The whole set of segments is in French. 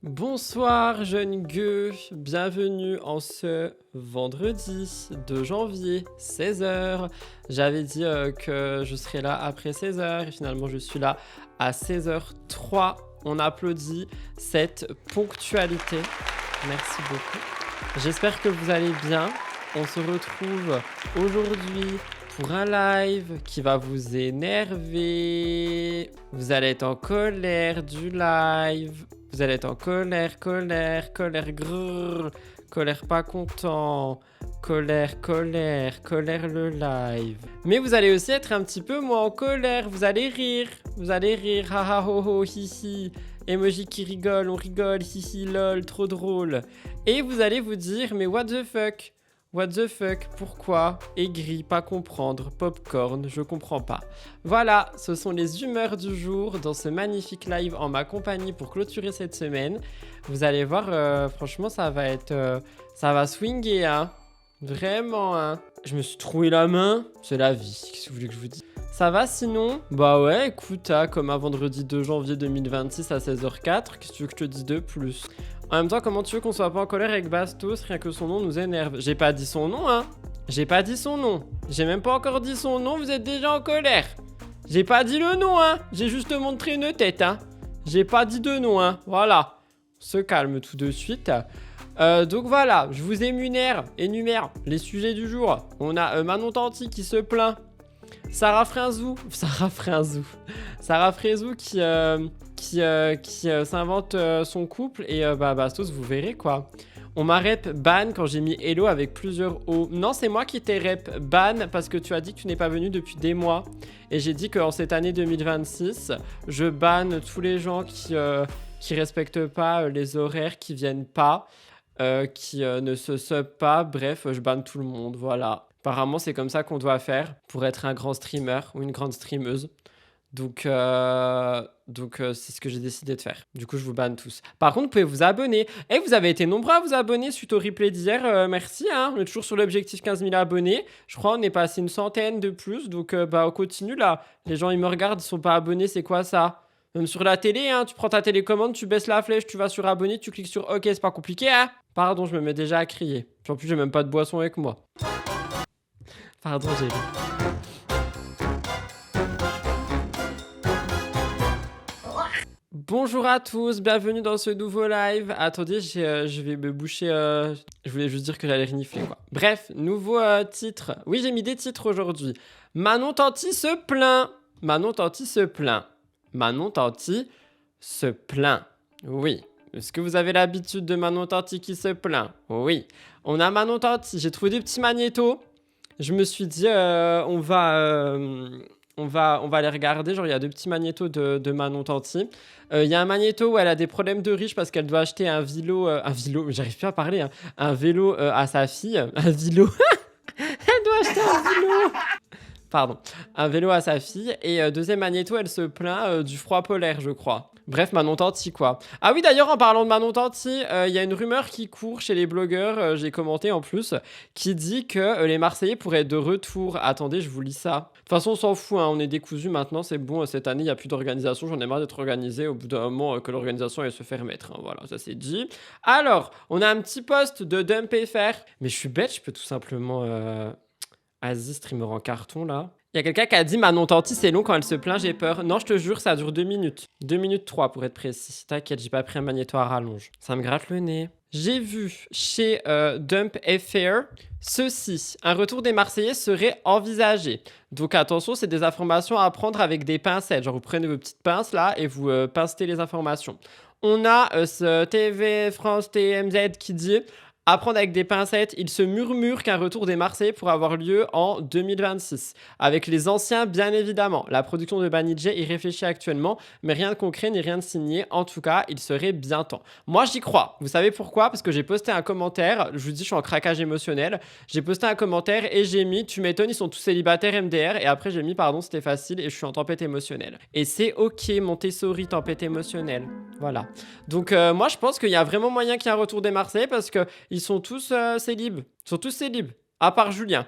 Bonsoir jeune gueux, bienvenue en ce vendredi 2 janvier, 16h. J'avais dit que je serais là après 16h et finalement je suis là à 16h03. On applaudit cette ponctualité. Merci beaucoup. J'espère que vous allez bien. On se retrouve aujourd'hui pour un live qui va vous énerver. Vous allez être en colère du live. Vous allez être en colère, grrr, colère pas content, colère le live. Mais vous allez aussi être un petit peu moins en colère, vous allez rire, ha ha ho ho, hi hi, emoji qui rigole, on rigole, hi hi lol, trop drôle. Et vous allez vous dire, mais what the fuck? What the fuck? Pourquoi? Aigri, pas comprendre, popcorn, je comprends pas. Voilà, ce sont les humeurs du jour dans ce magnifique live en ma compagnie pour clôturer cette semaine. Vous allez voir, franchement, ça va swinger, hein. Vraiment, hein. Je me suis troué la main, c'est la vie, qu'est-ce que vous voulez que je vous dise? Ça va sinon? Bah ouais, écoute, hein, comme un vendredi 2 janvier 2026 à 16h04, qu'est-ce que tu veux que je te dise de plus? En même temps, comment tu veux qu'on soit pas en colère avec Bastos, rien que son nom nous énerve? J'ai pas dit son nom, hein. J'ai pas dit son nom. J'ai même pas encore dit son nom, vous êtes déjà en colère. J'ai pas dit le nom, hein. J'ai juste montré une tête, hein. J'ai pas dit de nom, hein. Voilà. On se calme tout de suite. Donc voilà, je vous énumère les sujets du jour. On a Manon Tanti qui se plaint. Sarah Frézou qui s'invente son couple et Bastos, vous verrez quoi. On m'a rep ban quand j'ai mis hello avec plusieurs O. Non, c'est moi qui t'ai rep ban parce que tu as dit que tu n'es pas venu depuis des mois. Et j'ai dit qu'en cette année 2026, je banne tous les gens qui respectent pas les horaires, qui viennent pas, qui ne se sub pas. Bref, je banne tout le monde, voilà. Apparemment, c'est comme ça qu'on doit faire pour être un grand streamer ou une grande streameuse. Donc, c'est ce que j'ai décidé de faire. Du coup, je vous banne tous. Par contre, vous pouvez vous abonner. Et vous avez été nombreux à vous abonner suite au replay d'hier. Merci, hein. On est toujours sur l'objectif 15 000 abonnés. Je crois on est passé une centaine de plus. Donc, on continue là. Les gens, ils me regardent, ils sont pas abonnés. C'est quoi ça? Même sur la télé, hein. Tu prends ta télécommande, tu baisses la flèche, tu vas sur abonner, tu cliques sur OK. C'est pas compliqué, hein. Pardon, je me mets déjà à crier. Puis en plus, j'ai même pas de boisson avec moi. Pardon, j'ai ri. Bonjour à tous, bienvenue dans ce nouveau live. Attendez, je vais me boucher. Je voulais juste dire que j'allais renifler, quoi. Bref, nouveau titre. Oui, j'ai mis des titres aujourd'hui. Manon Tanti se plaint. Manon Tanti se plaint. Manon Tanti se plaint. Oui. Est-ce que vous avez l'habitude de Manon Tanti qui se plaint? Oui. On a Manon Tanti. J'ai trouvé des petits magnétos. Je me suis dit, on va les regarder. Genre, il y a deux petits magnétos de Manon Tanti. Il y a un magnéto où elle a des problèmes de riche parce qu'elle doit acheter un vélo, j'arrive plus à parler, hein, un vélo à sa fille. Un vélo. Elle doit acheter un vélo. Pardon. Un vélo à sa fille. Et deuxième magnéto, elle se plaint du froid polaire, je crois. Bref, Manon Tanti, quoi. Ah oui, d'ailleurs, en parlant de Manon Tanti, il y a une rumeur qui court chez les blogueurs, j'ai commenté en plus, qui dit que les Marseillais pourraient être de retour. Attendez, je vous lis ça. De toute façon, on s'en fout, hein, on est décousus maintenant, c'est bon, cette année, il n'y a plus d'organisation, j'en ai marre d'être organisé au bout d'un moment que l'organisation elle se faire mettre. Hein, voilà, ça c'est dit. Alors, on a un petit post de Dump.fr, mais je suis bête, je peux tout simplement... Aziz, streamer en carton, là. Il y a quelqu'un qui a dit Manon Tanti, c'est long quand elle se plaint, j'ai peur. Non, je te jure, ça dure 2 minutes. 2 minutes 3 pour être précis. T'inquiète, j'ai pas pris un magnéto à rallonge. Ça me gratte le nez. J'ai vu chez Dump.fr ceci. Un retour des Marseillais serait envisagé. Donc attention, c'est des informations à prendre avec des pincettes. Genre, vous prenez vos petites pinces là et vous pincetez les informations. On a ce TV France TMZ qui dit... À prendre avec des pincettes, il se murmure qu'un retour des Marseillais pourrait avoir lieu en 2026. Avec les anciens, bien évidemment. La production de Banijay y réfléchit actuellement, mais rien de concret ni rien de signé. En tout cas, il serait bien temps. Moi, j'y crois. Vous savez pourquoi? Parce que j'ai posté un commentaire. Je vous dis, je suis en craquage émotionnel. J'ai posté un commentaire et j'ai mis, tu m'étonnes, ils sont tous célibataires MDR. Et après, j'ai mis, pardon, c'était facile et je suis en tempête émotionnelle. Et c'est ok, Montessori, tempête émotionnelle. Voilà. Donc, moi, je pense qu'il y a vraiment moyen qu'il y ait un retour des Marseillais parce que ils sont tous célibes. Ils sont tous célibes. À part Julien.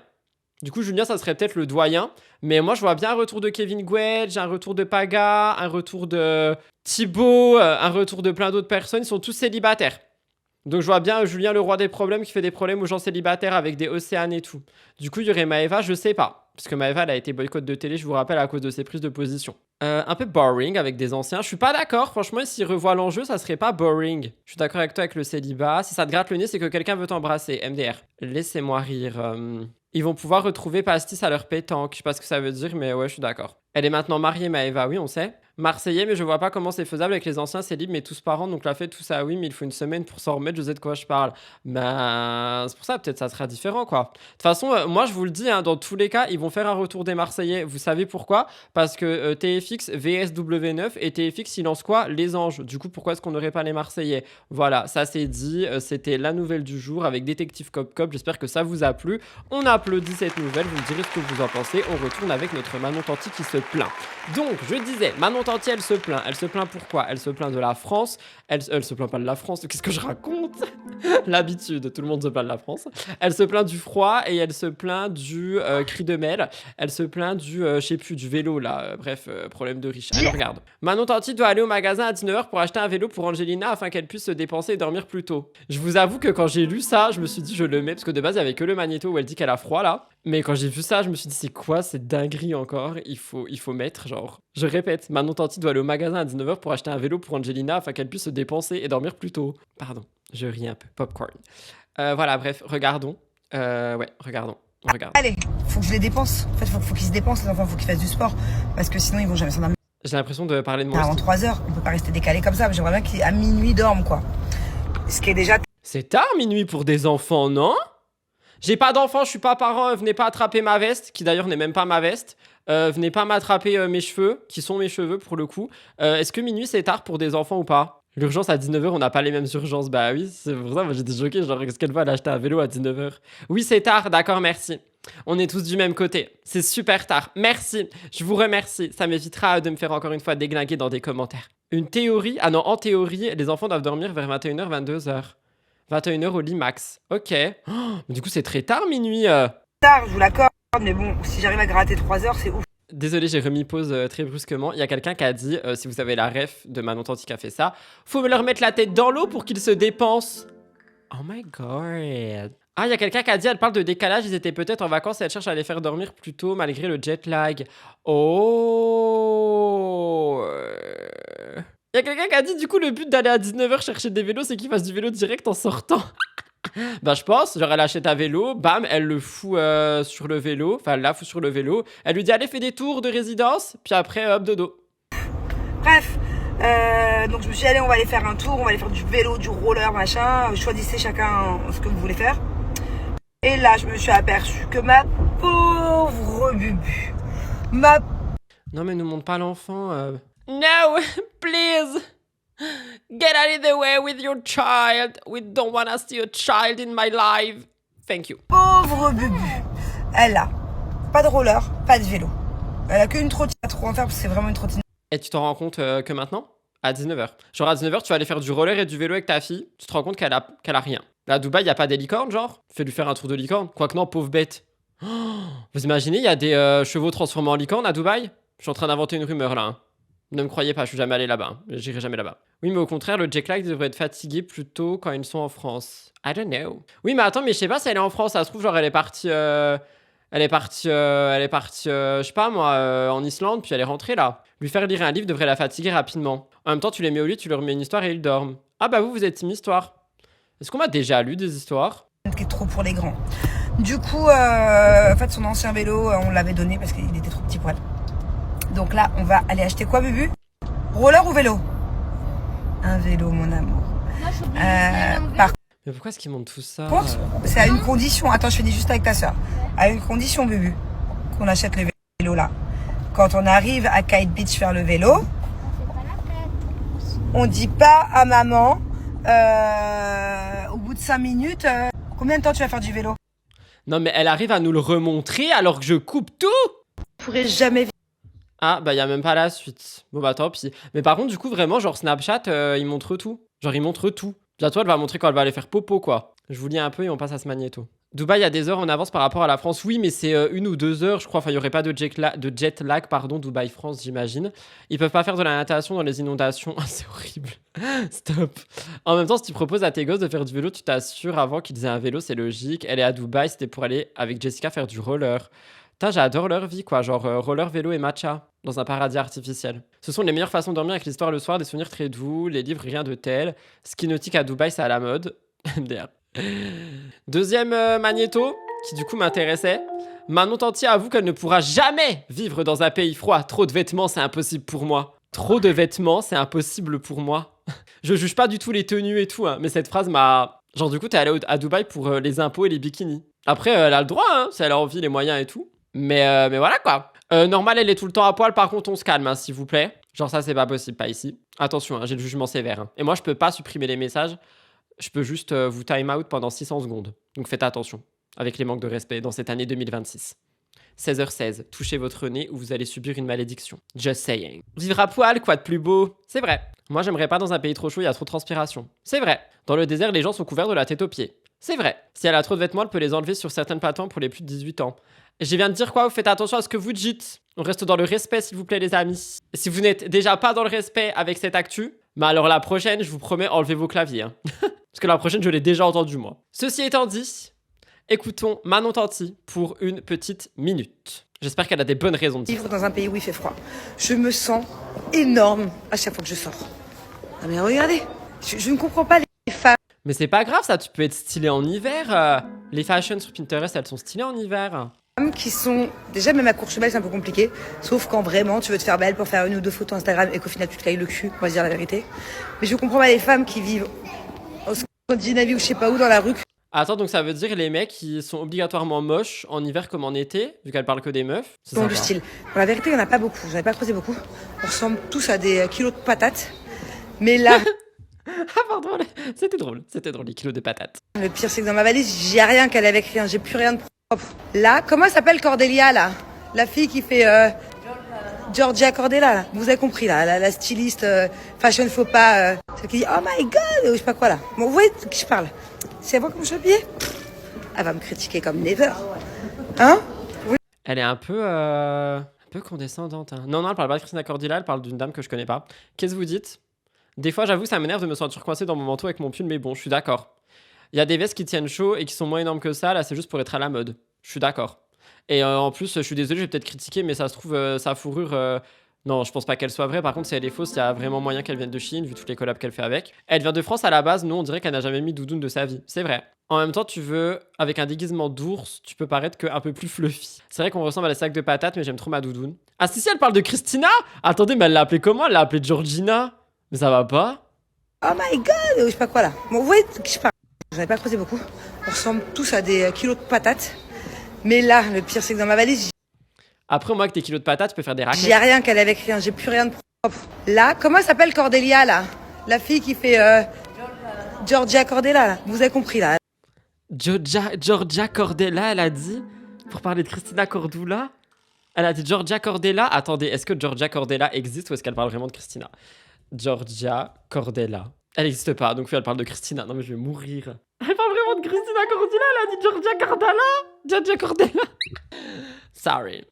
Du coup, Julien, ça serait peut-être le doyen. Mais moi, je vois bien un retour de Kevin Guedj, un retour de Paga, un retour de Thibaut, un retour de plein d'autres personnes. Ils sont tous célibataires. Donc je vois bien Julien le roi des problèmes qui fait des problèmes aux gens célibataires avec des Océanes et tout. Du coup, il y aurait Maëva, je sais pas. Parce que Maëva, elle a été boycott de télé, je vous rappelle, à cause de ses prises de position. Un peu boring avec des anciens. Je suis pas d'accord. Franchement, s'ils revoient l'enjeu, ça serait pas boring. Je suis d'accord avec toi avec le célibat. Si ça te gratte le nez, c'est que quelqu'un veut t'embrasser. MDR. Laissez-moi rire. Ils vont pouvoir retrouver Pastis à leur pétanque. Je sais pas ce que ça veut dire, mais ouais, je suis d'accord. Elle est maintenant mariée, Maëva, oui, on sait. Marseillais, mais je vois pas comment c'est faisable avec les anciens, c'est libre, mais tous parents, donc la fête, tout ça, oui, mais il faut une semaine pour s'en remettre, je sais de quoi je parle. Ben, c'est pour ça, peut-être ça sera différent, quoi. De toute façon, moi, je vous le dis, hein, dans tous les cas, ils vont faire un retour des Marseillais. Vous savez pourquoi? Parce que TFX VSW9 et TFX, ils lancent quoi? Les anges. Du coup, pourquoi est-ce qu'on n'aurait pas les Marseillais? Voilà, ça c'est dit, c'était la nouvelle du jour avec Détective Cop Cop. J'espère que ça vous a plu. On applaudit cette nouvelle, vous me direz ce que vous en pensez. On retourne avec notre Manon Tanti qui se plaint. Donc, je disais, Manon Tanti, elle se plaint. Elle se plaint pourquoi? Elle se plaint de la France. Elle se plaint pas de la France. Qu'est-ce que je raconte? L'habitude, tout le monde se plaint de la France. Elle se plaint du froid et elle se plaint du cri de mêle. Elle se plaint du, je sais plus, du vélo là. Bref, problème de riche. Alors regarde. Manon Tanti doit aller au magasin à 19h pour acheter un vélo pour Angelina afin qu'elle puisse se dépenser et dormir plus tôt. Je vous avoue que quand j'ai lu ça, je me suis dit je le mets parce que de base il y avait que le magnéto où elle dit qu'elle a froid là. Mais quand j'ai vu ça, je me suis dit c'est quoi cette dinguerie encore? Il faut mettre genre. Je répète, Manon Tanti doit aller au magasin à 19h pour acheter un vélo pour Angelina afin qu'elle puisse se dépenser et dormir plus tôt. Pardon, je ris un peu. Popcorn. Voilà, bref, regardons. Ouais, regardons. On regarde. Allez, faut que je les dépense. En fait, faut qu'ils se dépensent, les enfants, faut qu'ils fassent du sport. Parce que sinon, ils vont jamais s'en amener. J'ai l'impression de parler de moi. Avant 3 heures, on peut pas rester décalé comme ça. J'aimerais bien qu'à minuit, dorment, quoi. Ce qui est déjà. C'est tard, minuit pour des enfants, non? J'ai pas d'enfants, je suis pas parent, venez pas attraper ma veste, qui d'ailleurs n'est même pas ma veste. Venez pas m'attraper mes cheveux, qui sont mes cheveux pour le coup. Est-ce que minuit c'est tard pour des enfants ou pas? L'urgence à 19h, on n'a pas les mêmes urgences. Bah oui, c'est pour ça, moi j'étais choqué. Genre, est-ce qu'elle va aller acheter un vélo à 19h? Oui, c'est tard, d'accord, merci. On est tous du même côté. C'est super tard. Merci, je vous remercie. Ça m'évitera de me faire encore une fois déglinguer dans des commentaires. Une théorie? Ah non, en théorie, les enfants doivent dormir vers 21h, 22h. 21h au lit max. Ok. Oh, mais du coup, c'est très tard, minuit. Tard, je vous l'accorde. Mais bon, si j'arrive à gratter 3 heures, c'est ouf. Désolé, j'ai remis pause très brusquement. Il y a quelqu'un qui a dit, si vous avez la ref de Manon Tanti qui a fait ça, faut me leur mettre la tête dans l'eau pour qu'ils se dépensent. Oh my god. Ah, il y a quelqu'un qui a dit, elle parle de décalage, ils étaient peut-être en vacances et elle cherche à les faire dormir plus tôt malgré le jet lag. Oh. Il y a quelqu'un qui a dit, du coup, le but d'aller à 19h chercher des vélos, c'est qu'ils fassent du vélo direct en sortant. Bah je pense, genre elle achète un vélo, bam, elle le fout sur le vélo, enfin elle la fout sur le vélo, elle lui dit allez fais des tours de résidence, puis après hop dodo. Bref, donc je me suis dit allez on va aller faire un tour, on va aller faire du vélo, du roller, machin, choisissez chacun ce que vous voulez faire. Et là je me suis aperçue que ma pauvre Bubu, Non mais nous montre pas l'enfant. No, please. Get out of the way with your child. We don't want to see a child in my life. Thank you. pauvre Bubu, elle a pas de roller, pas de vélo. Elle a qu'une trottinette à trop en faire parce que c'est vraiment une trottinette. Et tu t'en rends compte que maintenant? À 19h. Genre à 19h, tu vas aller faire du roller et du vélo avec ta fille. Tu te rends compte qu'elle a rien. Là, à Dubaï, il n'y a pas des licornes, genre? Fais-lui faire un tour de licorne. Quoique non, pauvre bête. Oh, vous imaginez, il y a des chevaux transformés en licorne à Dubaï? Je suis en train d'inventer une rumeur là. Hein. Ne me croyez pas, je suis jamais allé là-bas. J'irai jamais là-bas. Oui, mais au contraire, le jet lag devrait être fatigué plus tôt quand ils sont en France. I don't know. Oui, mais attends, mais je sais pas si elle est en France. Ça se trouve, genre, elle est partie, je sais pas moi, en Islande, puis elle est rentrée là. Lui faire lire un livre devrait la fatiguer rapidement. En même temps, tu les mets au lit, tu leur mets une histoire et ils dorment. Ah bah vous êtes team histoire. Est-ce qu'on m'a déjà lu des histoires? Qui est trop pour les grands. Du coup, en fait, son ancien vélo, on l'avait donné parce qu'il était trop petit pour elle. Donc là, on va aller acheter quoi, Bubu? Roller ou vélo? Un vélo, mon amour. Par Mais pourquoi est-ce qu'ils montrent tout ça? contre, c'est à une condition. Attends, je finis juste avec ta soeur. À une condition, Bubu, qu'on achète le vélo là. Quand on arrive à Kite Beach faire le vélo, on dit pas à maman, au bout de 5 minutes, combien de temps tu vas faire du vélo? Non mais elle arrive à nous le remontrer alors que je coupe tout? Je pourrais jamais. Ah bah y a même pas la suite. Bon bah tant pis. Mais par contre du coup vraiment genre Snapchat il montre tout. Genre il montre tout. Bientôt elle va montrer quand elle va aller faire popo quoi. Je vous lis un peu et on passe à ce magnéto. Dubaï a des heures en avance par rapport à la France. Oui, mais c'est 1 ou 2 heures, je crois. Enfin, il n'y aurait pas de jet lag, pardon, Dubaï-France, j'imagine. Ils peuvent pas faire de la natation dans les inondations. Ah, c'est horrible. Stop. En même temps, si tu proposes à tes gosses de faire du vélo, tu t'assures avant qu'ils aient un vélo, c'est logique. Elle est à Dubaï, c'était pour aller avec Jessica faire du roller. Putain, j'adore leur vie, quoi. Genre roller, vélo et matcha dans un paradis artificiel. Ce sont les meilleures façons de dormir avec l'histoire le soir, des souvenirs très doux, les livres, rien de tel. Ski nautique à Dubaï, c'est à la mode. MDR. Deuxième magnéto, qui du coup m'intéressait. Manon Tanti avoue qu'elle ne pourra jamais vivre dans un pays froid. Trop de vêtements, c'est impossible pour moi. Trop de vêtements, c'est impossible pour moi. Je juge pas du tout les tenues et tout, hein, mais cette phrase m'a... Genre du coup, t'es allé à Dubaï pour les impôts et les bikinis. Après, elle a le droit, hein, si elle a envie, les moyens et tout. Mais voilà quoi. Normal, elle est tout le temps à poil, par contre, on se calme, hein, s'il vous plaît. Genre ça, c'est pas possible, pas ici. Attention, hein, j'ai le jugement sévère. Hein. Et moi, je peux pas supprimer les messages. Je peux juste vous time out pendant 600 secondes. Donc faites attention avec les manques de respect dans cette année 2026. 16h16, touchez votre nez ou vous allez subir une malédiction. Just saying. Vivre à poil, quoi de plus beau? C'est vrai. Moi, j'aimerais pas dans un pays trop chaud, il y a trop de transpiration. C'est vrai. Dans le désert, les gens sont couverts de la tête aux pieds. C'est vrai. Si elle a trop de vêtements, elle peut les enlever sur certaines plateformes pour les plus de 18 ans. Je viens de dire quoi? Vous faites attention à ce que vous dites. On reste dans le respect, s'il vous plaît, les amis. Si vous n'êtes déjà pas dans le respect avec cette actu, mais alors la prochaine, je vous promets, enlevez vos claviers. Hein. Parce que la prochaine, je l'ai déjà entendue, moi. Ceci étant dit, écoutons Manon Tanti pour une petite minute. J'espère qu'elle a des bonnes raisons de dire. Vivre dans un pays où il fait froid. Je me sens énorme à chaque fois que je sors. Ah mais regardez, je ne comprends pas les femmes. Mais c'est pas grave, ça, tu peux être stylée en hiver. Les fashions sur Pinterest, elles sont stylées en hiver. Qui sont déjà même à Courchevel c'est un peu compliqué, sauf quand vraiment tu veux te faire belle pour faire 1 ou 2 photos Instagram et qu'au final tu te cailles le cul, on va se dire la vérité. Mais je comprends pas les femmes qui vivent au Scandinavie ou je sais pas où dans la rue. Attends, donc ça veut dire les mecs qui sont obligatoirement moches en hiver comme en été, vu qu'elle parle que des meufs. C'est Dans du style. Pour la vérité, il y en a pas beaucoup. J'en ai pas croisé beaucoup. On ressemble tous à des kilos de patates. Mais là, Ah pardon, c'était drôle, les kilos de patates. le pire c'est que dans ma valise, j'ai rien qu'elle avec rien. J'ai plus rien de propre. Là, comment elle s'appelle Cordelia là? La fille qui fait Georgia Cordella là. Vous avez compris là, la styliste fashion faux pas, celle qui dit oh my god, ou je sais pas quoi là. Bon, vous voyez de qui je parle? C'est à moi comment je suis habillée? Elle va me critiquer comme never. Hein? Elle est un peu condescendante. Hein. Non, elle parle pas de Christina Cordilla, elle parle d'une dame que je connais pas. Qu'est-ce que vous dites? Des fois, j'avoue, ça m'énerve de me sentir coincé dans mon manteau avec mon pull, mais bon, je suis d'accord. Il y a des vestes qui tiennent chaud et qui sont moins énormes que ça, là, c'est juste pour être à la mode. Je suis d'accord. Et en plus, je suis désolé, je vais peut-être critiquer, mais ça se trouve, sa fourrure... Non, je pense pas qu'elle soit vraie. Par contre, si elle est fausse, il y a vraiment moyen qu'elle vienne de Chine, vu toutes les collabs qu'elle fait avec. Elle vient de France à la base, nous, on dirait qu'elle n'a jamais mis doudoune de sa vie. C'est vrai. En même temps, tu veux, avec un déguisement d'ours, tu peux paraître un peu plus fluffy. C'est vrai qu'on ressemble à des sacs de patates, mais j'aime trop ma doudoune. Ah si, elle parle de Christina. Attendez, mais elle l'a appelée comment? Elle l'a appelée Georgina. Mais ça va pas? Oh my god, ou je sais pas quoi là. Bon, vous voyez de qui je parle? J'en ai pas croisé beaucoup. On ressemble tous à des kilos de patates. Mais là, le pire c'est que dans ma valise, Après, moi, avec tes kilos de patates, tu peux faire des raquettes. j'ai rien qu'elle avec rien. J'ai plus rien de propre. Là, comment elle s'appelle Cordelia là? La fille qui fait Georgia Cordella là. Vous avez compris là. Georgia Cordella, elle a dit, pour parler de Christina Cordula, elle a dit Georgia Cordella. Attendez, est-ce que Georgia Cordella existe ou est-ce qu'elle parle vraiment de Christina? Georgia Cordella. Elle n'existe pas, donc oui, elle parle de Christina. Non mais je vais mourir. Elle parle vraiment de Christina Cordula, elle a dit Georgia Cordella. Georgia Cordella. Sorry.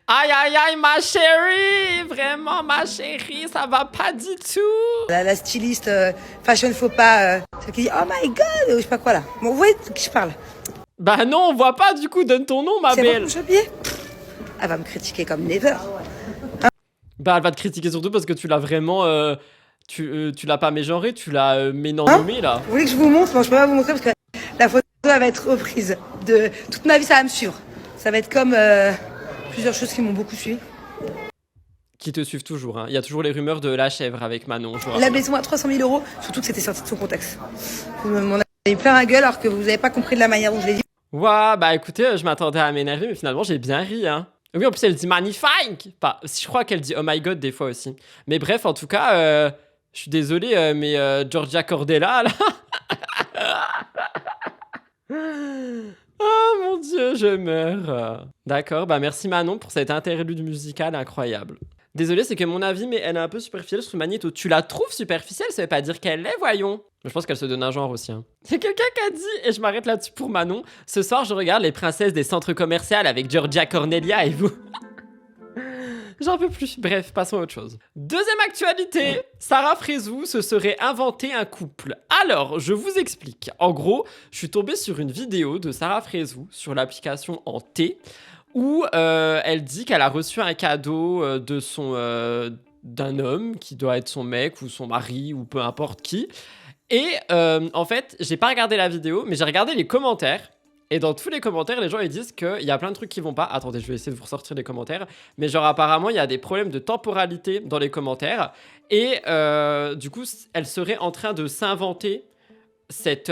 Aïe aïe aïe ma chérie, vraiment ma chérie, ça va pas du tout. La styliste fashion faux pas, celle qui dit oh my god, ou je sais pas quoi là. Bon, vous voyez de qui je parle? Bah non, on voit pas du coup, donne ton nom ma C'est moi belle. comment je suis habillée? Elle va me critiquer comme never. Bah elle va te critiquer surtout parce que tu l'as vraiment, tu l'as pas mégenré, tu l'as ménommé là. Vous voulez que je vous montre? Bon, je peux pas vous montrer parce que la photo elle va être reprise. De toute ma vie, ça va me suivre. Ça va être comme plusieurs choses qui m'ont beaucoup suivi. Qui te suivent toujours, hein. Il y a toujours les rumeurs de la chèvre avec Manon. Je vous La rassure. maison à 300 000 euros, surtout que c'était sorti de son contexte. Vous m'en avez plein la gueule alors que vous avez pas compris de la manière dont je l'ai dit. Ouah, bah écoutez, je m'attendais à m'énerver, mais finalement j'ai bien ri, hein. Oui, en plus elle dit magnifique. Pas, je crois qu'elle dit oh my god des fois aussi. Mais bref, en tout cas, je suis désolé, mais Georgia Cordella là. Oh mon dieu, je meurs. D'accord, bah merci Manon pour cet interlude musical incroyable. Désolé, c'est que mon avis, mais elle est un peu superficielle sur Magneto. Tu la trouves superficielle, ça veut pas dire qu'elle l'est, voyons. Je pense qu'elle se donne un genre aussi. Hein. Il y a quelqu'un qui a dit, et je m'arrête là-dessus pour Manon, ce soir je regarde les princesses des centres commerciaux avec Georgia Cornelia et vous. J'en peux plus. Bref, passons à autre chose. Deuxième actualité, Sarah Frézou se serait inventé un couple. Alors, je vous explique. En gros, je suis tombé sur une vidéo de Sarah Frézou sur l'application en T où elle dit qu'elle a reçu un cadeau d'un homme qui doit être son mec ou son mari ou peu importe qui. Et en fait, j'ai pas regardé la vidéo, mais j'ai regardé les commentaires. Et dans tous les commentaires, les gens ils disent qu'il y a plein de trucs qui vont pas. Attendez, je vais essayer de vous ressortir les commentaires. Mais genre apparemment, il y a des problèmes de temporalité dans les commentaires. Et du coup, elle serait en train de s'inventer cette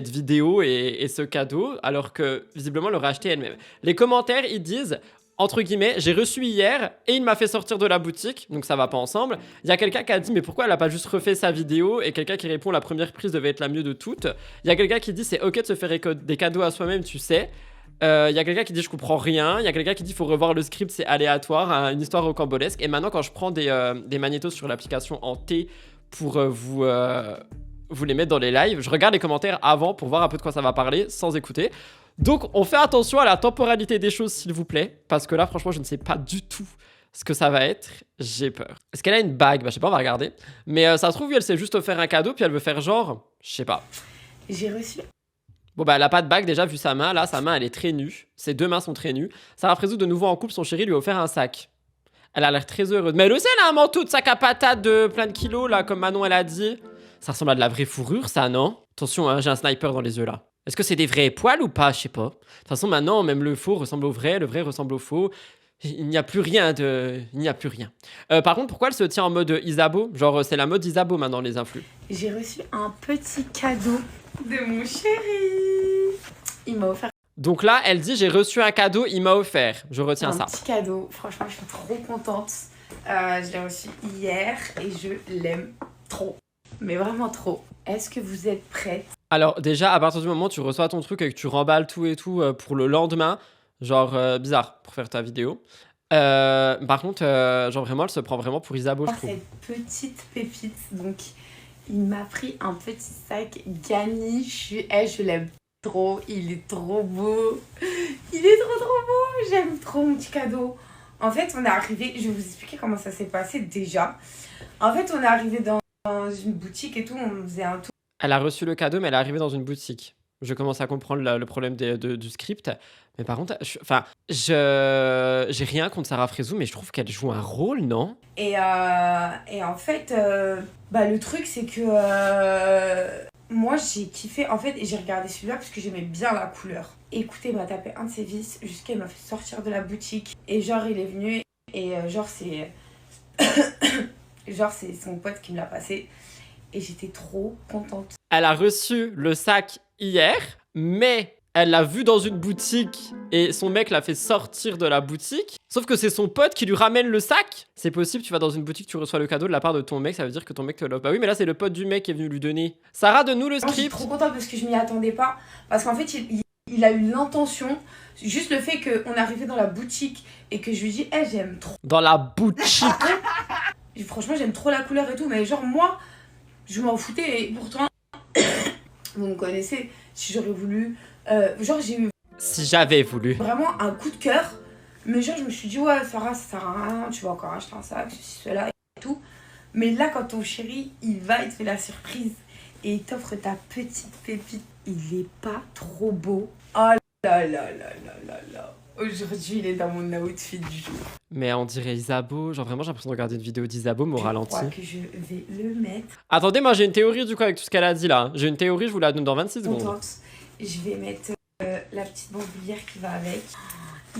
vidéo et ce cadeau, alors que visiblement elle l'aurait acheté elle-même. Les commentaires, ils disent... Entre guillemets, j'ai reçu hier et il m'a fait sortir de la boutique, donc ça va pas ensemble. Il y a quelqu'un qui a dit mais pourquoi elle a pas juste refait sa vidéo, et quelqu'un qui répond la première prise devait être la mieux de toutes. Il y a quelqu'un qui dit c'est ok de se faire des cadeaux à soi-même, tu sais. Il y a quelqu'un qui dit je comprends rien. Il y a quelqu'un qui dit faut revoir le script, c'est aléatoire, hein, une histoire rocambolesque. Et maintenant quand je prends des magnétos sur l'application en T pour vous les mettre dans les lives, je regarde les commentaires avant pour voir un peu de quoi ça va parler sans écouter. Donc, on fait attention à la temporalité des choses, s'il vous plaît. Parce que là, franchement, je ne sais pas du tout ce que ça va être. J'ai peur. Est-ce qu'elle a une bague? Bah, je sais pas, on va regarder. Mais ça se trouve, elle s'est juste offert un cadeau, puis elle veut faire genre... Je sais pas. J'ai reçu. Bon, bah, elle a pas de bague, déjà, vu sa main. Là, sa main, elle est très nue. Ses deux mains sont très nues. Sarah Frézou, de nouveau en couple, son chéri lui a offert un sac. Elle a l'air très heureuse. Mais elle aussi, elle a un manteau de sac à patates de plein de kilos, là, comme Manon, elle a dit. Ça ressemble à de la vraie fourrure, ça, non? Attention, hein, j'ai un sniper dans les yeux, là. Est-ce que c'est des vrais poils ou pas? Je sais pas. De toute façon, maintenant, même le faux ressemble au vrai, le vrai ressemble au faux. Il n'y a plus rien de... Il n'y a plus rien. Par contre, pourquoi elle se tient en mode Isabeau? Genre, c'est la mode Isabeau maintenant, les influx. J'ai reçu un petit cadeau de mon chéri. Il m'a offert... Donc là, elle dit, j'ai reçu un cadeau, il m'a offert. Je retiens ça. Un petit cadeau. Franchement, je suis trop contente. Je l'ai reçu hier et je l'aime trop. Mais vraiment trop. Est-ce que vous êtes prête? Alors déjà, à partir du moment où tu reçois ton truc et que tu remballes tout et tout pour le lendemain, genre bizarre pour faire ta vidéo. Par contre, genre vraiment, elle se prend vraiment pour Isabeau, je trouve. Cette petite pépite, donc il m'a pris un petit sac Gani. Je l'aime trop, il est trop beau. Il est trop beau, j'aime trop mon petit cadeau. En fait, on est arrivé, je vais vous expliquer comment ça s'est passé déjà. En fait, on est arrivé dans une boutique et tout, on faisait un tour. Elle a reçu le cadeau, mais elle est arrivée dans une boutique. Je commence à comprendre le problème du script. Mais par contre, j'ai rien contre Sarah Frézou, mais je trouve qu'elle joue un rôle, non? Et en fait, le truc, c'est que moi, j'ai kiffé. En fait, et j'ai regardé celui-là parce que j'aimais bien la couleur. Écoutez, il m'a tapé un de ses vis jusqu'à il m'a fait sortir de la boutique. Et genre, il est venu et genre, c'est... genre, c'est son pote qui me l'a passé. Et j'étais trop contente. Elle a reçu le sac hier, mais elle l'a vu dans une boutique et son mec l'a fait sortir de la boutique. Sauf que c'est son pote qui lui ramène le sac. C'est possible, tu vas dans une boutique, tu reçois le cadeau de la part de ton mec, ça veut dire que ton mec te l'offre. Bah oui, mais là, c'est le pote du mec qui est venu lui donner. Sarah, donne-nous le Moi, je suis script. trop contente parce que je m'y attendais pas. Parce qu'en fait, il a eu l'intention, juste le fait qu'on est arrivé dans la boutique et que je lui dis, hey, j'aime trop. Dans la boutique. Franchement, j'aime trop la couleur et tout, mais genre, moi, je m'en foutais et pourtant, vous me connaissez, si j'aurais voulu, genre j'ai eu Si j'avais voulu. vraiment un coup de cœur, mais genre je me suis dit ouais Sarah ça sert à rien, tu vas encore acheter un sac, ceci, cela et tout. Mais là quand ton chéri, il te fait la surprise et il t'offre ta petite pépite, il est pas trop beau? Oh là là là là là là. Aujourd'hui, il est dans mon outfit du jour. Mais on dirait Isabeau. Genre vraiment, j'ai l'impression de regarder une vidéo d'Isabeau, mais au ralenti. Je crois que je vais le mettre. Attendez, moi j'ai une théorie du coup avec tout ce qu'elle a dit là. J'ai une théorie, je vous la donne dans 26 secondes. Contente. Je vais mettre la petite bandoulière qui va avec.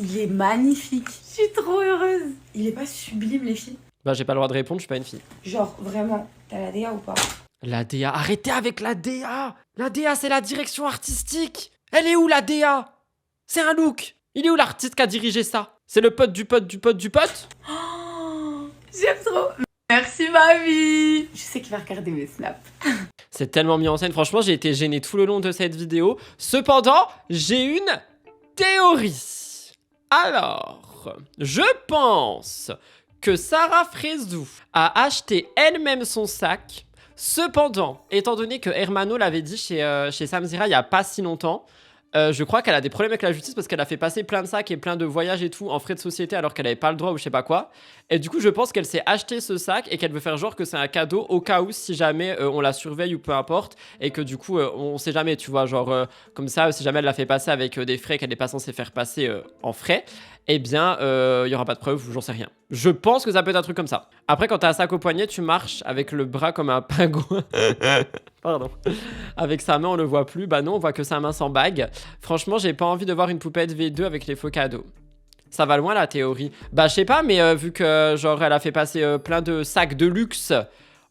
Il est magnifique. Je suis trop heureuse. Il est pas sublime, les filles? Bah j'ai pas le droit de répondre, je suis pas une fille. Genre, vraiment, t'as la DA ou pas? La DA, arrêtez avec la DA. La DA, c'est la direction artistique. Elle est où la DA? C'est un look. Il est où l'artiste qui a dirigé ça? C'est le pote du pote du pote du pote? Oh, j'aime trop. Merci, mamie. Je sais qu'il va regarder mes snaps. C'est tellement mis en scène. Franchement, j'ai été gênée tout le long de cette vidéo. Cependant, j'ai une théorie. Alors, je pense que Sarah Frézou a acheté elle-même son sac. Cependant, étant donné que Hermano l'avait dit chez Samzira il y a pas si longtemps, je crois qu'elle a des problèmes avec la justice parce qu'elle a fait passer plein de sacs et plein de voyages et tout en frais de société alors qu'elle avait pas le droit ou je sais pas quoi. Et du coup, je pense qu'elle s'est acheté ce sac et qu'elle veut faire genre que c'est un cadeau au cas où si jamais on la surveille ou peu importe et que du coup, on sait jamais, tu vois, genre comme ça, si jamais elle l'a fait passer avec des frais qu'elle n'est pas censée faire passer en frais, eh bien, il y aura pas de preuve ou j'en sais rien. Je pense que ça peut être un truc comme ça. Après, quand t'as un sac au poignet, tu marches avec le bras comme un pingouin. Pardon. Avec sa main, on le voit plus. Bah non, on voit que sa main sans bague. Franchement, j'ai pas envie de voir une poupette V2 avec les faux cadeaux. Ça va loin la théorie. Bah je sais pas, mais vu que genre elle a fait passer plein de sacs de luxe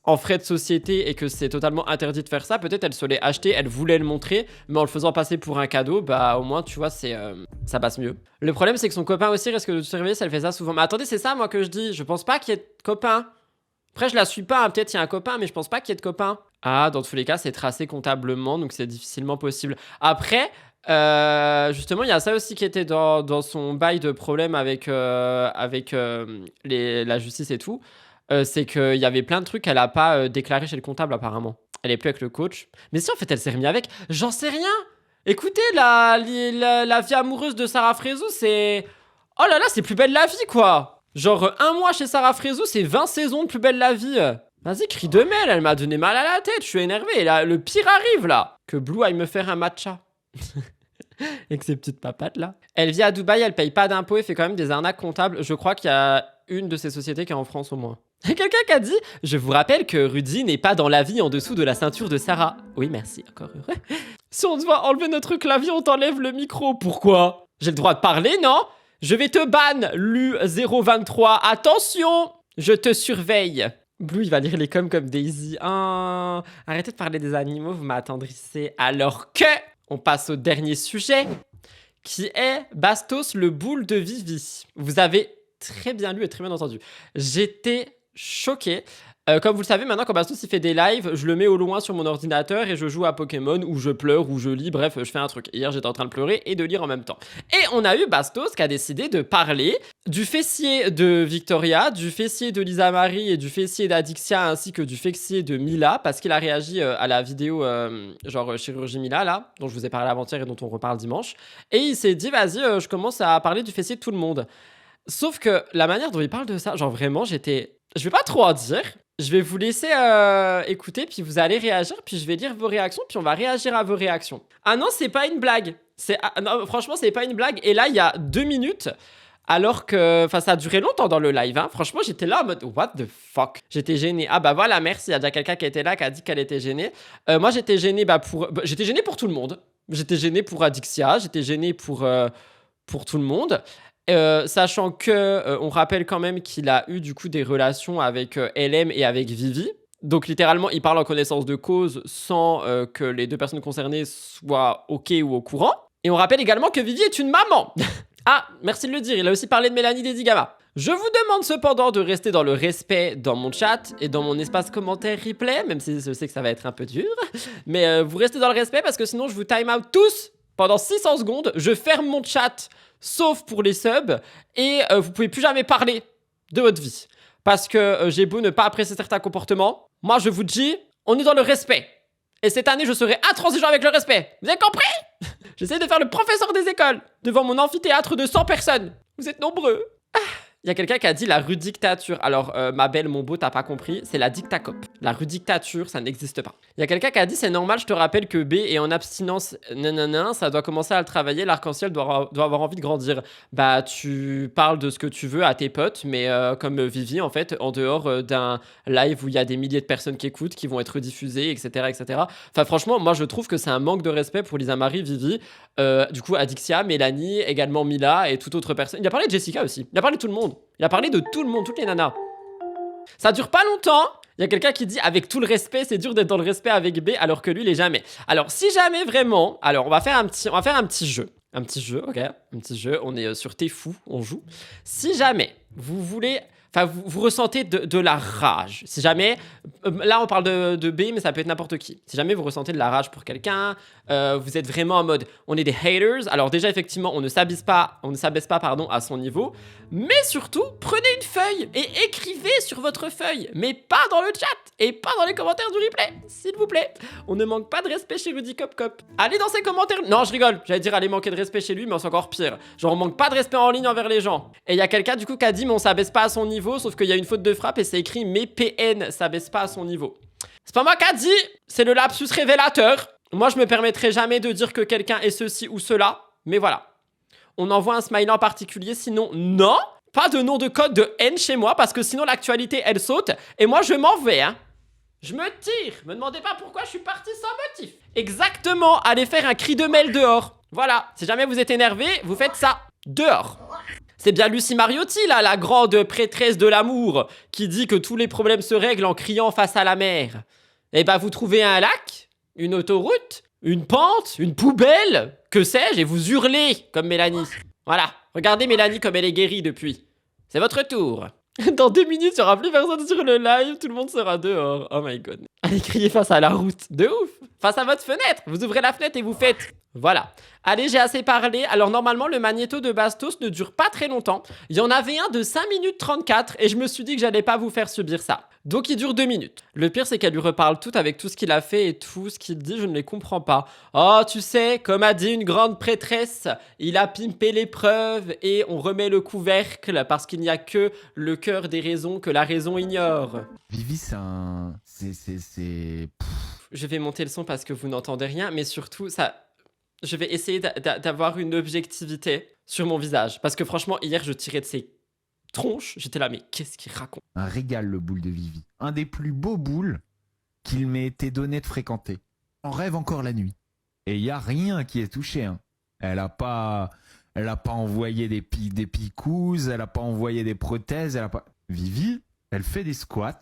en frais de société et que c'est totalement interdit de faire ça, peut-être elle se l'est acheté, elle voulait le montrer, mais en le faisant passer pour un cadeau, bah au moins tu vois ça passe mieux. Le problème c'est que son copain aussi risque de surveiller si elle fait ça souvent. Mais attendez, c'est ça moi que je dis, je pense pas qu'il y ait de copain. Après je la suis pas, hein. Peut-être il y a un copain, mais je pense pas qu'il y ait de copain. Ah, dans tous les cas c'est tracé comptablement, donc c'est difficilement possible. Après... justement, il y a ça aussi qui était dans son bail de problème avec la justice et tout. C'est qu'il y avait plein de trucs qu'elle a pas déclaré chez le comptable apparemment. Elle est plus avec le coach. Mais si en fait elle s'est remise avec, j'en sais rien. Écoutez, la vie amoureuse de Sarah Frézou, c'est... Oh là là, c'est plus belle la vie quoi. Genre un mois chez Sarah Frézou, c'est 20 saisons de plus belle la vie. Vas-y, crie de mêle, elle m'a donné mal à la tête, je suis énervé. Et là, le pire arrive là. Que Blue aille me faire un matcha. Avec ses petites papates là. Elle vit à Dubaï, elle paye pas d'impôts et fait quand même des arnaques comptables. Je crois qu'il y a une de ces sociétés qui est en France au moins. Quelqu'un qui a dit « Je vous rappelle que Rudy n'est pas dans la vie en dessous de la ceinture de Sarah. » Oui, merci, encore heureux. Si on doit enlever notre clavier, on t'enlève le micro. Pourquoi? J'ai le droit de parler, non? Je vais te ban, Lu023. Attention, je te surveille. Blue, il va lire les coms comme Daisy. Oh, arrêtez de parler des animaux, vous m'attendrissez. Alors que... On passe au dernier sujet, qui est Bastos, le boule de Vivi. Vous avez très bien lu et très bien entendu. J'étais choqué. Comme vous le savez, maintenant, quand Bastos il fait des lives, je le mets au loin sur mon ordinateur et je joue à Pokémon, ou je pleure, ou je lis, bref, je fais un truc. Hier, j'étais en train de pleurer et de lire en même temps. Et on a eu Bastos qui a décidé de parler du fessier de Victoria, du fessier de Lisa Marie et du fessier d'Adixia, ainsi que du fessier de Mila, parce qu'il a réagi à la vidéo, genre chirurgie Mila, là, dont je vous ai parlé avant-hier et dont on reparle dimanche. Et il s'est dit, vas-y, je commence à parler du fessier de tout le monde. Sauf que la manière dont il parle de ça, genre vraiment, j'étais... Je vais pas trop en dire. Je vais vous laisser écouter, puis vous allez réagir, puis je vais lire vos réactions, puis on va réagir à vos réactions. Ah non, c'est pas une blague. Non, franchement, c'est pas une blague. Et là, il y a 2 minutes, alors que... Enfin, ça a duré longtemps dans le live, hein. Franchement, j'étais là en mode, what the fuck? J'étais gênée. Ah bah voilà, merci. Il y a déjà quelqu'un qui était là, qui a dit qu'elle était gênée. Moi, j'étais gênée j'étais gênée pour tout le monde. J'étais gênée pour Adixia, j'étais gênée pour tout le monde. Sachant que on rappelle quand même qu'il a eu du coup des relations avec LM et avec Vivi. Donc littéralement, il parle en connaissance de cause sans que les 2 personnes concernées soient ok ou au courant. Et on rappelle également que Vivi est une maman. Ah, merci de le dire, il a aussi parlé de Mélanie Dedigama. Je vous demande cependant de rester dans le respect dans mon chat et dans mon espace commentaire replay, même si je sais que ça va être un peu dur. Mais vous restez dans le respect parce que sinon je vous time out tous pendant 600 secondes. Je ferme mon chat. Sauf pour les subs, et vous pouvez plus jamais parler de votre vie. Parce que j'ai beau ne pas apprécier certains comportements, moi je vous dis, on est dans le respect. Et cette année, je serai intransigeant avec le respect. Vous avez compris? J'essaie de faire le professeur des écoles, devant mon amphithéâtre de 100 personnes. Vous êtes nombreux. Il y a quelqu'un qui a dit la rue dictature. Alors, ma belle, mon beau, t'as pas compris, c'est la dictacope. La rue dictature, ça n'existe pas. Il y a quelqu'un qui a dit c'est normal, je te rappelle que B est en abstinence. Nanana, ça doit commencer à le travailler. L'arc-en-ciel doit avoir envie de grandir. Bah, tu parles de ce que tu veux à tes potes, mais comme Vivi, en fait, en dehors d'un live où il y a des milliers de personnes qui écoutent, qui vont être diffusées, etc., etc. Enfin, franchement, moi, je trouve que c'est un manque de respect pour Lisa Marie, Vivi, du coup, Adixia, Mélanie, également Mila et toute autre personne. Il a parlé de Jessica aussi. Il a parlé de tout le monde. Il a parlé de tout le monde, toutes les nanas. Ça dure pas longtemps. Il y a quelqu'un qui dit avec tout le respect, c'est dur d'être dans le respect avec B alors que lui, il est jamais. Alors, si jamais vraiment, alors on va faire un petit jeu. Un petit jeu, ok. Un petit jeu. On est sur T'es fou, on joue. Si jamais vous voulez Enfin, vous ressentez de la rage. Si jamais, là on parle de B, mais ça peut être n'importe qui. Si jamais vous ressentez de la rage pour quelqu'un, vous êtes vraiment en mode, on est des haters. Alors déjà, effectivement, on ne s'abaisse pas, pardon, à son niveau. Mais surtout, prenez une feuille et écrivez sur votre feuille, mais pas dans le chat et pas dans les commentaires du replay, s'il vous plaît. On ne manque pas de respect chez Rudy Cop Cop. Allez dans ses commentaires. Non, je rigole. J'allais dire allez manquer de respect chez lui, mais c'est encore pire. Genre, on manque pas de respect en ligne envers les gens. Et il y a quelqu'un du coup qui a dit, mais on s'abaisse pas à son niveau, sauf qu'il y a une faute de frappe et c'est écrit, mais PN s'abaisse pas à son niveau. C'est pas moi qui a dit, c'est le lapsus révélateur. Moi, je me permettrai jamais de dire que quelqu'un est ceci ou cela, mais voilà. On envoie un smiley en particulier, sinon, non, pas de nom de code de haine chez moi, parce que sinon l'actualité, elle saute, et moi, je m'en vais, hein. Je me tire, me demandez pas pourquoi je suis parti sans motif. Exactement, allez faire un cri de mail dehors. Voilà, si jamais vous êtes énervé, vous faites ça, dehors. C'est bien Lucie Mariotti, là, la grande prêtresse de l'amour, qui dit que tous les problèmes se règlent en criant face à la mer. Eh ben, vous trouvez un lac, une autoroute, une pente, une poubelle, que sais-je, et vous hurlez comme Mélanie. Voilà, regardez Mélanie comme elle est guérie depuis. C'est votre tour. Dans 2 minutes, il n'y aura plus personne sur le live, tout le monde sera dehors. Oh my god. Allez crier face à la route, de ouf. Face à votre fenêtre, vous ouvrez la fenêtre et vous faites... Voilà. Allez, j'ai assez parlé. Alors normalement, le magnéto de Bastos ne dure pas très longtemps. Il y en avait un de 5 minutes 34 et je me suis dit que j'allais pas vous faire subir ça. Donc il dure 2 minutes. Le pire, c'est qu'elle lui reparle tout avec tout ce qu'il a fait et tout ce qu'il dit, je ne les comprends pas. Oh, tu sais, comme a dit une grande prêtresse, il a pimpé l'épreuve et on remet le couvercle parce qu'il n'y a que le cœur des raisons que la raison ignore. Vivi, c'est un... Je vais monter le son parce que vous n'entendez rien, mais surtout, ça... Je vais essayer d'avoir une objectivité sur mon visage. Parce que franchement, hier, je tirais de ses tronches. J'étais là, mais qu'est-ce qu'il raconte? Un régal, le boule de Vivi. Un des plus beaux boules qu'il m'ait été donné de fréquenter. On rêve encore la nuit. Et il n'y a rien qui est touché. Hein. Elle a pas envoyé des picouzes, elle a pas envoyé des prothèses, elle a pas... Vivi, elle fait des squats.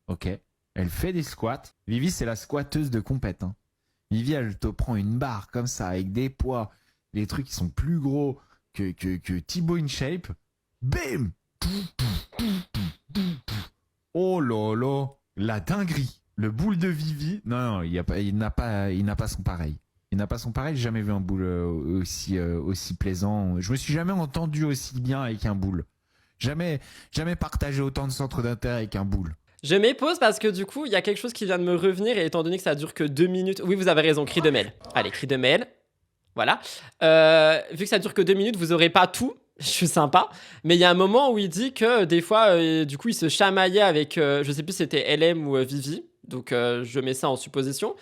Ok. Elle fait des squats. Vivi, c'est la squatteuse de compète. Hein. Vivi, elle te prend une barre comme ça, avec des poids, des trucs qui sont plus gros que Thibaut InShape. Bim! Oh là là! La dinguerie! Le boule de Vivi. Non, il n'a pas son pareil. Il n'a pas son pareil, j'ai jamais vu un boule aussi plaisant. Je me suis jamais entendu aussi bien avec un boule. Jamais partagé autant de centres d'intérêt avec un boule. Je m'épose parce que du coup, il y a quelque chose qui vient de me revenir et étant donné que ça dure que 2 minutes... Oui, vous avez raison, cri de mail. Allez, cri de mail. Voilà. Vu que ça dure que 2 minutes, vous aurez pas tout. Je suis sympa. Mais il y a un moment où il dit que des fois, du coup, il se chamaillait avec... je sais plus si c'était LM ou Vivi. Donc, je mets ça en supposition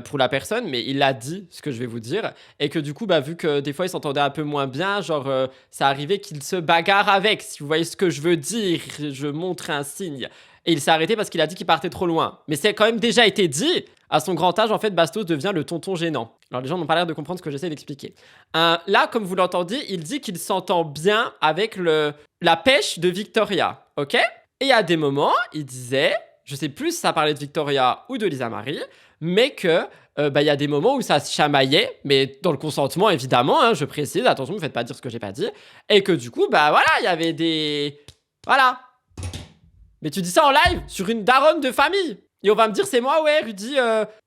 pour la personne. Mais il a dit ce que je vais vous dire. Et que du coup, bah, vu que des fois, il s'entendait un peu moins bien, genre, ça arrivait qu'il se bagarre avec. Si vous voyez ce que je veux dire, je montre un signe. Et il s'est arrêté parce qu'il a dit qu'il partait trop loin. Mais c'est quand même déjà été dit. À son grand âge, en fait, Bastos devient le tonton gênant. Alors les gens n'ont pas l'air de comprendre ce que j'essaie d'expliquer. Là, comme vous l'entendez, il dit qu'il s'entend bien avec la pêche de Victoria. Ok? Et à des moments, il disait, je sais plus si ça parlait de Victoria ou de Lisa Marie, mais que y a des moments où ça se chamaillait, mais dans le consentement évidemment, hein, je précise, attention, ne me faites pas dire ce que j'ai pas dit, et que du coup, voilà, il y avait des... Voilà. Mais tu dis ça en live sur une daronne de famille. Et on va me dire, c'est moi, ouais, Rudy,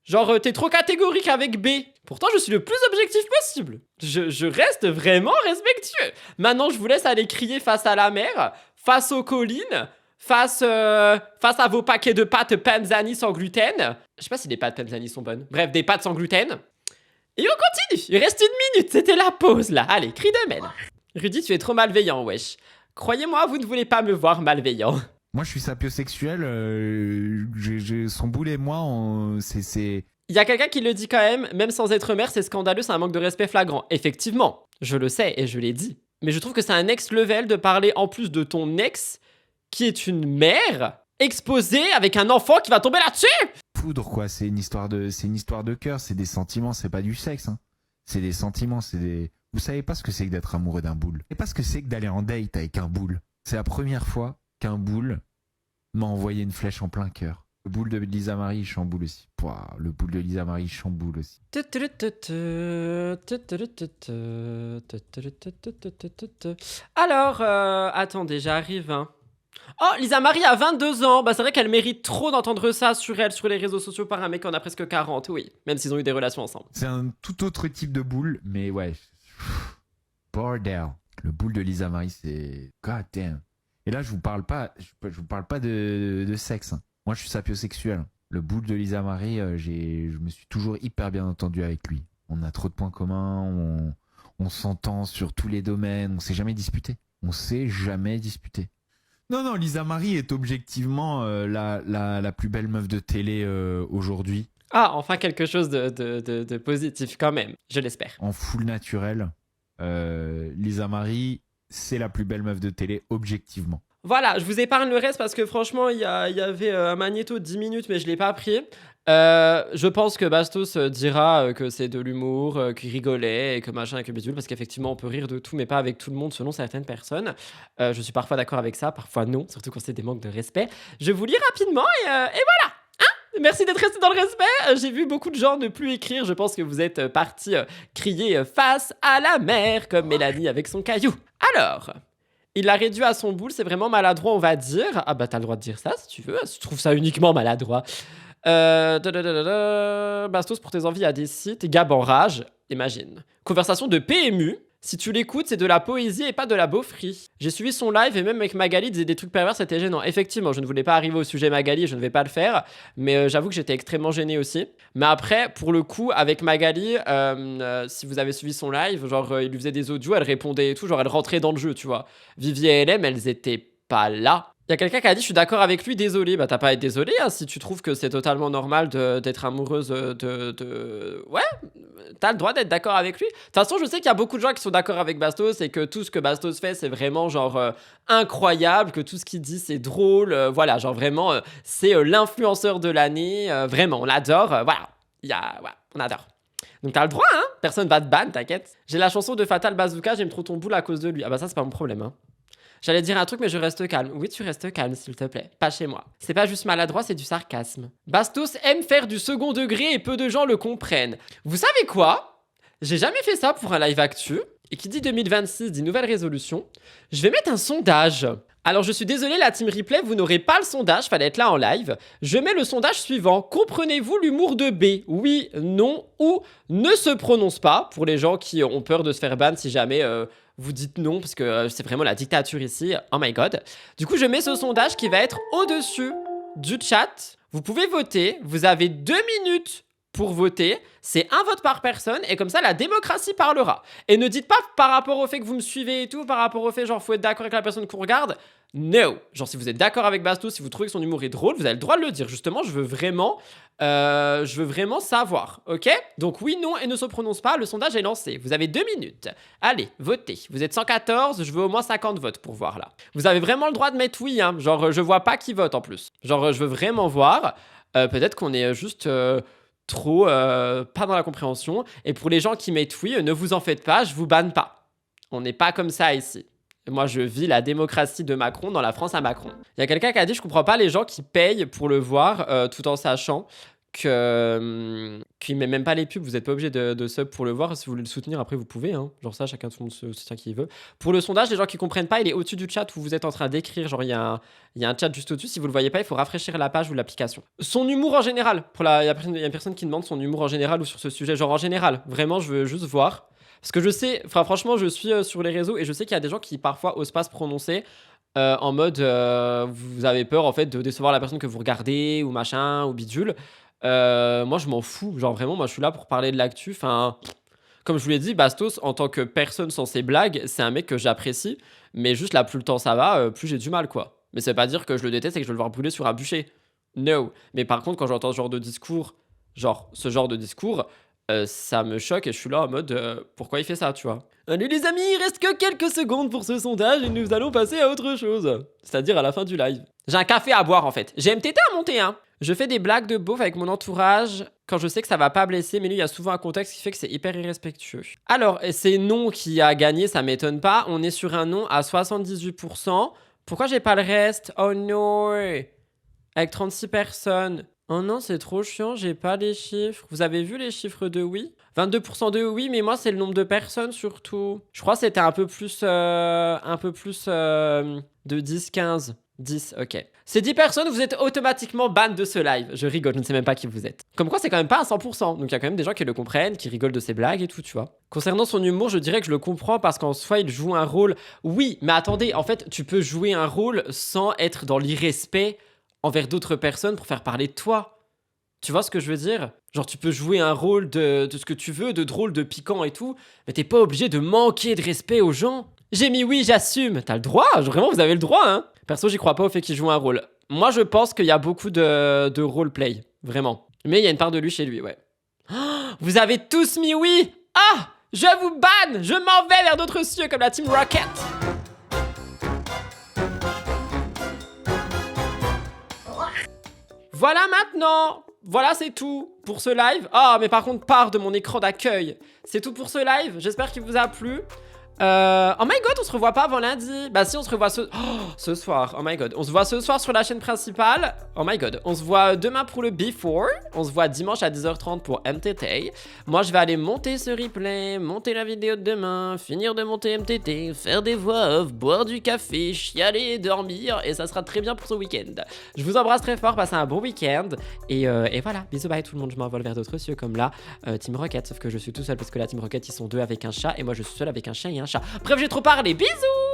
genre, t'es trop catégorique avec B. Pourtant, je suis le plus objectif possible. Je reste vraiment respectueux. Maintenant, je vous laisse aller crier face à la mer, face aux collines, face à vos paquets de pâtes Panzani sans gluten. Je sais pas si les pâtes Panzani sont bonnes. Bref, des pâtes sans gluten. Et on continue. Il reste 1 minute. C'était la pause, là. Allez, cri de mail. Rudy, tu es trop malveillant, wesh. Croyez-moi, vous ne voulez pas me voir malveillant. Moi, je suis sapiosexuel. Son boule et moi, c'est... Il y a quelqu'un qui le dit quand même sans être mère, c'est scandaleux, c'est un manque de respect flagrant. Effectivement, je le sais et je l'ai dit. Mais je trouve que c'est un next level de parler en plus de ton ex, qui est une mère, exposée avec un enfant qui va tomber là-dessus. Foudre, quoi. C'est une histoire de cœur, c'est des sentiments, c'est pas du sexe. Hein. C'est des sentiments, c'est des... Vous savez pas ce que c'est que d'être amoureux d'un boule. Et pas ce que c'est que d'aller en date avec un boule. C'est la première fois qu'un boule m'a envoyé une flèche en plein cœur. Le boule de Lisa Marie, il chamboule aussi. Pouah, le boule de Lisa Marie, il chamboule aussi. Alors, attendez, j'arrive. Hein. Oh, Lisa Marie a 22 ans. Bah, c'est vrai qu'elle mérite trop d'entendre ça sur elle, sur les réseaux sociaux, par un mec qui en a presque 40, oui. Même s'ils ont eu des relations ensemble. C'est un tout autre type de boule, mais ouais. Bordel. Le boule de Lisa Marie, c'est... God damn. Et là, je vous parle pas de sexe. Hein. Moi, je suis sapiosexuel. Le boule de Lisa Marie, je me suis toujours hyper bien entendu avec lui. On a trop de points communs, on s'entend sur tous les domaines, on s'est jamais disputé. Non, Lisa Marie est objectivement la plus belle meuf de télé aujourd'hui. Ah, enfin quelque chose de positif quand même, je l'espère. En full naturel, Lisa Marie, c'est la plus belle meuf de télé objectivement. Voilà, je vous épargne le reste parce que franchement, il y avait un magnéto de 10 minutes, mais je l'ai pas pris. Je pense que Bastos dira que c'est de l'humour, qu'il rigolait et que machin et que bidule, parce qu'effectivement, on peut rire de tout, mais pas avec tout le monde selon certaines personnes. Je suis parfois d'accord avec ça, parfois non, surtout quand c'est des manques de respect. Je vous lis rapidement et voilà. Merci d'être resté dans le respect. J'ai vu beaucoup de gens ne plus écrire. Je pense que vous êtes partis crier face à la mer, comme Mélanie avec son caillou. Alors, il l'a réduit à son boule, c'est vraiment maladroit, on va dire. Ah bah t'as le droit de dire ça si tu veux, si tu trouves ça uniquement maladroit. Bastos pour tes envies à des sites. Gab en rage, imagine. Conversation de PMU. Si tu l'écoutes, c'est de la poésie et pas de la beaufrie. J'ai suivi son live et même avec Magali, il disait des trucs pervers, c'était gênant. Effectivement, je ne voulais pas arriver au sujet Magali, je ne vais pas le faire. Mais j'avoue que j'étais extrêmement gêné aussi. Mais après, pour le coup, avec Magali, si vous avez suivi son live, genre il lui faisait des audios, elle répondait et tout, genre elle rentrait dans le jeu, tu vois. Vivi et LM, elles étaient pas là. Il y a quelqu'un qui a dit je suis d'accord avec lui, désolé. Bah t'as pas à être désolé hein, si tu trouves que c'est totalement normal d'être amoureuse Ouais, t'as le droit d'être d'accord avec lui. De toute façon, je sais qu'il y a beaucoup de gens qui sont d'accord avec Bastos et que tout ce que Bastos fait, c'est vraiment genre incroyable, que tout ce qu'il dit, c'est drôle. Voilà, genre vraiment, c'est l'influenceur de l'année. Vraiment, on l'adore. Voilà, ouais, on adore. Donc t'as le droit, hein. Personne va te ban, t'inquiète. J'ai la chanson de Fatal Bazooka, j'aime trop ton boule à cause de lui. Ah bah ça, c'est pas mon problème, hein. J'allais dire un truc, mais je reste calme. Oui, tu restes calme, s'il te plaît. Pas chez moi. C'est pas juste maladroit, c'est du sarcasme. Bastos aime faire du second degré et peu de gens le comprennent. Vous savez quoi? J'ai jamais fait ça pour un live actu. Et qui dit 2026 dit nouvelle résolution. Je vais mettre un sondage. Alors je suis désolé la team replay, vous n'aurez pas le sondage, fallait être là en live. Je mets le sondage suivant. Comprenez-vous l'humour de B? Oui, non ou ne se prononce pas pour les gens qui ont peur de se faire ban si jamais vous dites non parce que c'est vraiment la dictature ici. Oh my god. Du coup je mets ce sondage qui va être au-dessus du chat. Vous pouvez voter, vous avez 2 minutes pour voter, c'est un vote par personne et comme ça la démocratie parlera. Et ne dites pas par rapport au fait que vous me suivez et tout, par rapport au fait genre faut être d'accord avec la personne qu'on regarde. No. Genre si vous êtes d'accord avec Bastos, si vous trouvez que son humour est drôle, vous avez le droit de le dire. Justement, je veux vraiment savoir, ok? Donc oui, non et ne se prononce pas, le sondage est lancé. Vous avez 2 minutes. Allez, votez. Vous êtes 114, je veux au moins 50 votes pour voir là. Vous avez vraiment le droit de mettre oui, hein. Genre je vois pas qui vote en plus. Genre je veux vraiment voir. Peut-être qu'on est juste... trop pas dans la compréhension. Et pour les gens qui mettent oui, ne vous en faites pas, je vous banne pas. On n'est pas comme ça ici. Moi, je vis la démocratie de Macron dans la France à Macron. Il y a quelqu'un qui a dit, je comprends pas les gens qui payent pour le voir tout en sachant qu'il met même pas les pubs. Vous n'êtes pas obligé de sub pour le voir. Si vous voulez le soutenir, après, vous pouvez. Hein. Genre ça, chacun se soutient qui veut. Pour le sondage, les gens qui comprennent pas, il est au-dessus du chat où vous êtes en train d'écrire. Genre, il y a un chat juste au-dessus. Si vous le voyez pas, il faut rafraîchir la page ou l'application. Son humour en général. Il y a une personne qui demande son humour en général ou sur ce sujet. Genre en général. Vraiment, je veux juste voir. Parce que je sais, franchement, je suis sur les réseaux et je sais qu'il y a des gens qui parfois osent pas se prononcer en mode vous avez peur en fait de décevoir la personne que vous regardez ou machin ou bidule. Moi, je m'en fous. Genre vraiment, moi, je suis là pour parler de l'actu. Enfin, comme je vous l'ai dit, Bastos, en tant que personne sans ses blagues, c'est un mec que j'apprécie. Mais juste là, plus le temps ça va, plus j'ai du mal, quoi. Mais ça veut pas dire que je le déteste et que je veux le voir brûler sur un bûcher. No. Mais par contre, quand j'entends ce genre de discours, ça me choque et je suis là en mode pourquoi il fait ça, tu vois. Allez les amis, il reste que quelques secondes pour ce sondage et nous allons passer à autre chose. C'est-à-dire à la fin du live. J'ai un café à boire en fait. J'ai MTT à monter, hein. Je fais des blagues de beauf avec mon entourage quand je sais que ça va pas blesser, mais lui, il y a souvent un contexte qui fait que c'est hyper irrespectueux. Alors, c'est non qui a gagné, ça m'étonne pas. On est sur un non à 78%. Pourquoi j'ai pas le reste? Oh non. Avec 36 personnes. Oh non, c'est trop chiant, j'ai pas les chiffres. Vous avez vu les chiffres de oui? 22% de oui, mais moi, c'est le nombre de personnes surtout. Je crois que c'était un peu plus de 10-15. 10, ok. Ces 10 personnes, vous êtes automatiquement ban de ce live. Je rigole, je ne sais même pas qui vous êtes. Comme quoi, c'est quand même pas à 100%. Donc il y a quand même des gens qui le comprennent, qui rigolent de ses blagues et tout, tu vois. Concernant son humour, je dirais que je le comprends parce qu'en soi, il joue un rôle. Oui, mais attendez, en fait, tu peux jouer un rôle sans être dans l'irrespect envers d'autres personnes pour faire parler de toi. Tu vois ce que je veux dire? Genre, tu peux jouer un rôle de ce que tu veux, de drôle, de piquant et tout, mais t'es pas obligé de manquer de respect aux gens. J'ai mis oui, j'assume. T'as le droit, vraiment, vous avez le droit, hein. Perso, j'y crois pas au fait qu'il joue un rôle. Moi, je pense qu'il y a beaucoup de roleplay, vraiment. Mais il y a une part de lui chez lui, ouais. Oh, vous avez tous mis oui. Ah, je vous banne. Je m'en vais vers d'autres cieux comme la Team Rocket. Voilà maintenant. Voilà, c'est tout pour ce live. Ah, mais par contre, part de mon écran d'accueil. C'est tout pour ce live. J'espère qu'il vous a plu. Oh my god, on se revoit pas avant lundi. Bah si, on se revoit ce soir. Oh my god, on se voit ce soir sur la chaîne principale. Oh my god, on se voit demain pour le Before. On se voit dimanche à 10h30 pour MTT. Moi, je vais aller monter ce replay, monter la vidéo de demain, finir de monter MTT, faire des voix off, boire du café, chialer, dormir. Et ça sera très bien pour ce week-end. Je vous embrasse très fort, passez un bon week-end. Et voilà, bisous, bye tout le monde. Je m'envole vers d'autres cieux comme là, Team Rocket. Sauf que je suis tout seul parce que la Team Rocket, ils sont deux avec un chat. Et moi, je suis seul avec un chien et un chat. Bref, j'ai trop parlé. Bisous!